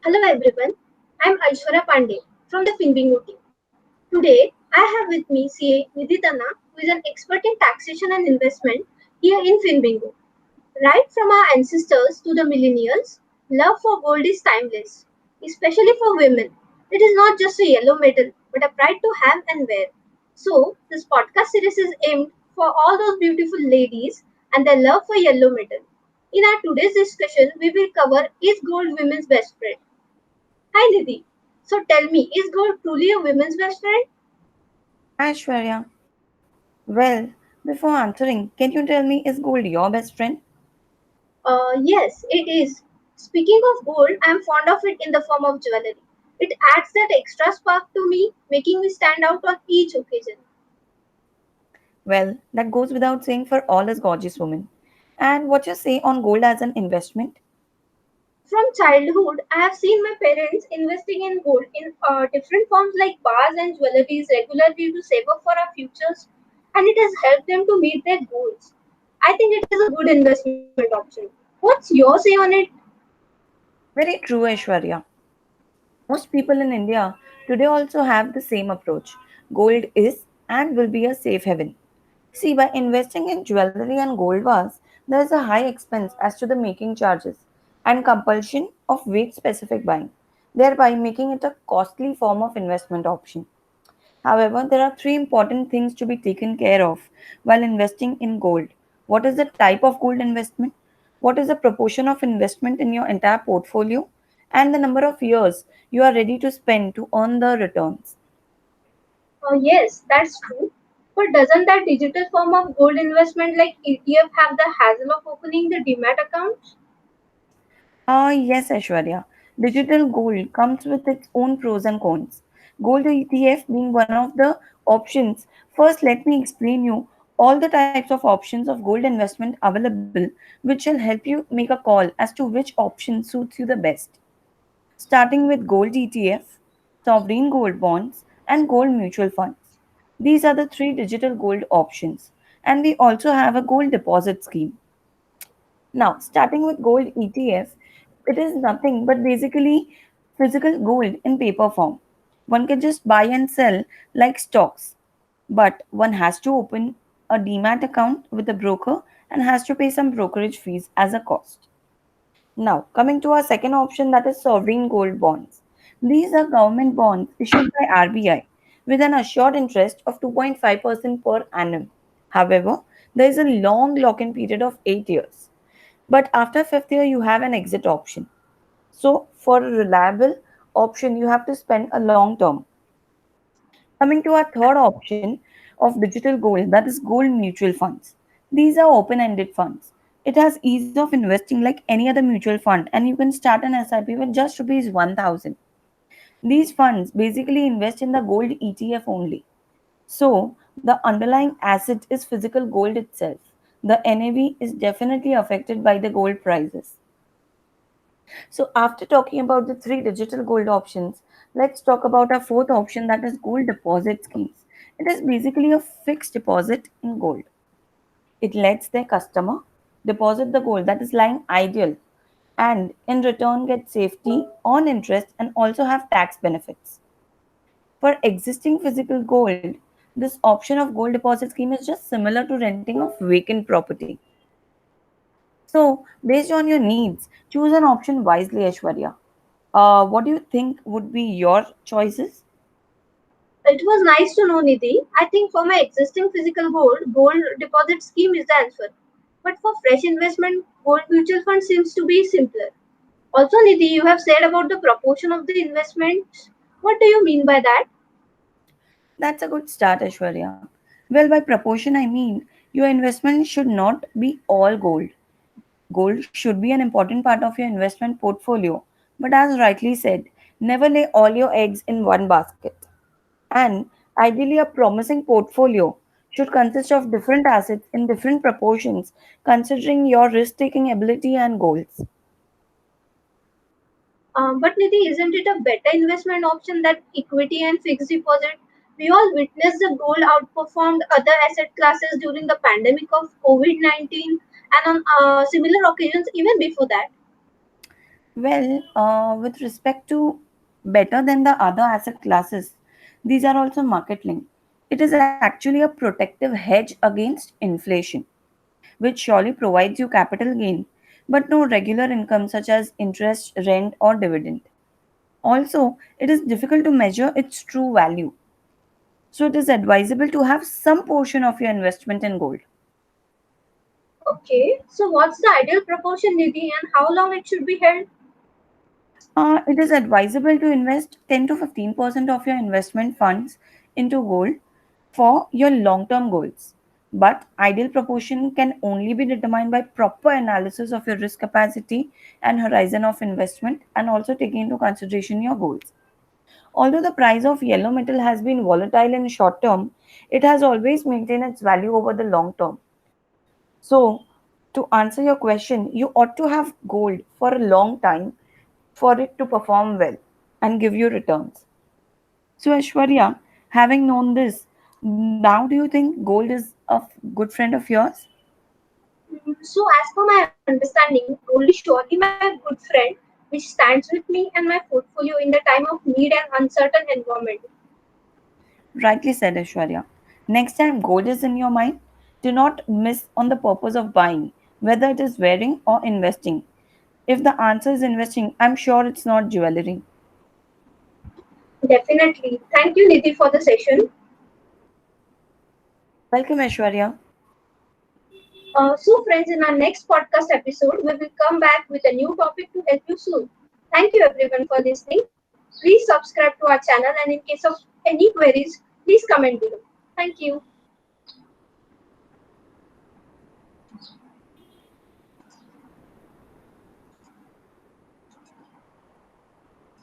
Hello everyone, I'm Aishwarya Pandey from the Finbingo team. Today, I have with me CA Nidhi, who is an expert in taxation and investment here in Finbingo. Right from our ancestors to the millennials, love for gold is timeless, especially for women. It is not just a yellow medal, but a pride to have and wear. So, this podcast series is aimed for all those beautiful ladies and their love for yellow medal. In our today's discussion, we will cover is gold women's best friend? Hi Nidhi. So tell me, is gold truly a women's best friend? Hi, Shwarya. Well, before answering, can you tell me, is gold your best friend? Yes, it is. Speaking of gold, I am fond of it in the form of jewelry. It adds that extra spark to me, making me stand out on each occasion. Well, that goes without saying for all us gorgeous women. And what you say on gold as an investment? From childhood, I have seen my parents investing in gold in different forms like bars and jewelries regularly to save up for our futures, and it has helped them to meet their goals. I think it is a good investment option. What's your say on it? Very true, Aishwarya. Most people in India today also have the same approach. Gold is and will be a safe haven. See, by investing in jewelry and gold bars, there is a high expense as to the making charges and compulsion of weight specific buying, thereby making it a costly form of investment option. However, there are three important things to be taken care of while investing in gold. What is the type of gold investment? What is the proportion of investment in your entire portfolio? And the number of years you are ready to spend to earn the returns. Yes, that's true. But doesn't that digital form of gold investment like ETF have the hassle of opening the demat account? Yes, Aishwarya. Digital gold comes with its own pros and cons. Gold ETF being one of the options. First, let me explain you all the types of options of gold investment available, which will help you make a call as to which option suits you the best. Starting with gold ETF, sovereign gold bonds, and gold mutual funds. These are the three digital gold options. And we also have a gold deposit scheme. Now, starting with gold ETF, it is nothing but basically physical gold in paper form. One can just buy and sell like stocks, but one has to open a demat account with a broker and has to pay some brokerage fees as a cost. Now, coming to our second option, that is sovereign gold bonds. These are government bonds issued by RBI with an assured interest of 2.5% per annum. However, there is a long lock in period of 8 years. But after fifth year, you have an exit option. So, for a reliable option, you have to spend a long term. Coming to our third option of digital gold, that is gold mutual funds. These are open ended funds. It has ease of investing like any other mutual fund, and you can start an SIP with just rupees 1000. These funds basically invest in the gold ETF only. So, the underlying asset is physical gold itself. The NAV is definitely affected by the gold prices. So, after talking about the three digital gold options, let's talk about our fourth option, that is gold deposit schemes. It is basically a fixed deposit in gold. It lets their customer deposit the gold that is lying idle and in return get safety on interest and also have tax benefits. For existing physical gold, this option of gold deposit scheme is just similar to renting of vacant property. So, based on your needs, choose an option wisely, Ashwarya. What do you think would be your choices? It was nice to know Nidhi. I think for my existing physical gold, gold deposit scheme is the answer. But for fresh investment, gold mutual fund seems to be simpler. Also Nidhi, you have said about the proportion of the investments. What do you mean by that? That's a good start, Ashwarya. Well, by proportion, I mean your investment should not be all gold. Gold should be an important part of your investment portfolio, but as rightly said, never lay all your eggs in one basket. And ideally, a promising portfolio should consist of different assets in different proportions, considering your risk taking ability and goals. But Nidhi, isn't it a better investment option that equity and fixed deposit? We all witnessed the gold outperformed other asset classes during the pandemic of COVID-19 and on similar occasions even before that. Well, with respect to better than the other asset classes, these are also market linked. It is actually a protective hedge against inflation, which surely provides you capital gain, but no regular income such as interest, rent, or dividend. Also, it is difficult to measure its true value. So, it is advisable to have some portion of your investment in gold. Okay, so what's the ideal proportion, Nidhi, and how long it should be held? It is advisable to invest 10 to 15% of your investment funds into gold for your long term goals. But ideal proportion can only be determined by proper analysis of your risk capacity and horizon of investment, and also taking into consideration your goals. Although the price of yellow metal has been volatile in short term, it has always maintained its value over the long term. So, to answer your question, you ought to have gold for a long time for it to perform well and give you returns. So, Ashwarya, having known this, now do you think gold is a good friend of yours? So, as per my understanding, gold is surely my good friend, which stands with me and my portfolio in the time of need and uncertain environment. Rightly said, Ashwarya. Next time gold is in your mind, do not miss on the purpose of buying, whether it is wearing or investing. If the answer is investing, I'm sure it's not jewelry. Definitely. Thank you, Nidhi, for the session. Welcome, Ashwarya. So, friends, in our next podcast episode, we will come back with a new topic to help you soon. Thank you, everyone, for listening. Please subscribe to our channel, and in case of any queries, please comment below. Thank you.